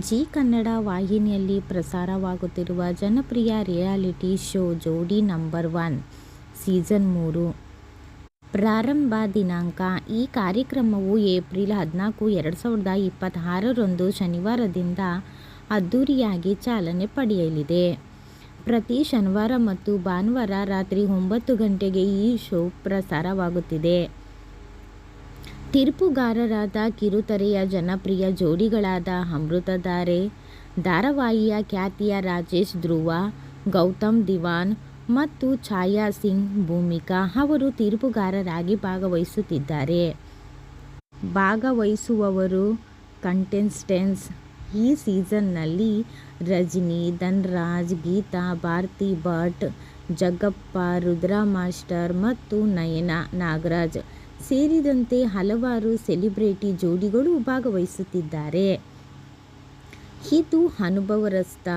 ಜೀ ಕನ್ನಡ ವಾಹಿನಿಯಲ್ಲಿ ಪ್ರಸಾರವಾಗುತ್ತಿರುವ ಜನಪ್ರಿಯ ರಿಯಾಲಿಟಿ ಶೋ ಜೋಡಿ ನಂಬರ್ 1 ಸೀಸನ್ 3 ಪ್ರಾರಂಭ ದಿನಾಂಕ. ಈ ಕಾರ್ಯಕ್ರಮವು ಏಪ್ರಿಲ್ 14, 2026 ಶನಿವಾರದಿಂದ ಅದ್ದೂರಿಯಾಗಿ ಚಾಲನೆ ಪಡೆಯಲಿದೆ. ಪ್ರತಿ ಶನಿವಾರ ಮತ್ತು ಭಾನುವಾರ ರಾತ್ರಿ 9 ಗಂಟೆಗೆ ಈ ಶೋ ಪ್ರಸಾರವಾಗುತ್ತಿದೆ. ತೀರ್ಪುಗಾರರಾದ ಕಿರುತೆರೆಯ ಜನಪ್ರಿಯ ಜೋಡಿಗಳಾದ ಅಮೃತಧಾರೆ ಧಾರಾವಾಹಿಯ ಖ್ಯಾತಿಯ ರಾಜೇಶ್ ಧ್ರುವ, ಗೌತಮ್ ದಿವಾನ್ ಮತ್ತು ಛಾಯಾ ಸಿಂಗ್ ಭೂಮಿಕಾ ಅವರು ತೀರ್ಪುಗಾರರಾಗಿ ಭಾಗವಹಿಸುತ್ತಿದ್ದಾರೆ. ಭಾಗವಹಿಸುವವರು ಕಂಟೆಸ್ಟೆಂಟ್ಸ್. ಈ ಸೀಸನ್ನಲ್ಲಿ ರಜನಿ, ಧನ್ರಾಜ್, ಗೀತಾ, ಭಾರತಿ ಭಟ್, ಜಗ್ಗಪ್ಪ, ರುದ್ರ ಮಾಸ್ಟರ್ ಮತ್ತು ನಯನಾ ನಾಗರಾಜ್ ಸೇರಿದಂತೆ ಹಲವಾರು ಸೆಲೆಬ್ರಿಟಿ ಜೋಡಿಗಳು ಭಾಗವಹಿಸುತ್ತಿದ್ದಾರೆ. ಇದು ಅನುಭವಸ್ಥ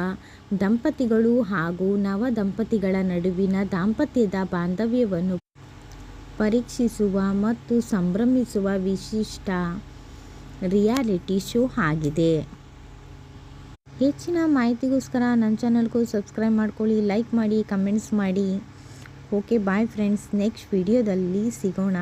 ದಂಪತಿಗಳು ಹಾಗೂ ನವ ದಂಪತಿಗಳ ನಡುವಿನ ದಾಂಪತ್ಯದ ಬಾಂಧವ್ಯವನ್ನು ಪರೀಕ್ಷಿಸುವ ಮತ್ತು ಸಂಭ್ರಮಿಸುವ ವಿಶಿಷ್ಟ ರಿಯಾಲಿಟಿ ಶೋ ಆಗಿದೆ. ಹೆಚ್ಚಿನ ಮಾಹಿತಿಗೋಸ್ಕರ ನನ್ನ ಚಾನಲ್ಗೂ ಸಬ್ಸ್ಕ್ರೈಬ್ ಮಾಡ್ಕೊಳ್ಳಿ, ಲೈಕ್ ಮಾಡಿ, ಕಮೆಂಟ್ಸ್ ಮಾಡಿ. Okay, bye friends. ನೆಕ್ಸ್ಟ್ ವಿಡಿಯೋದಲ್ಲಿ ಸಿಗೋಣ.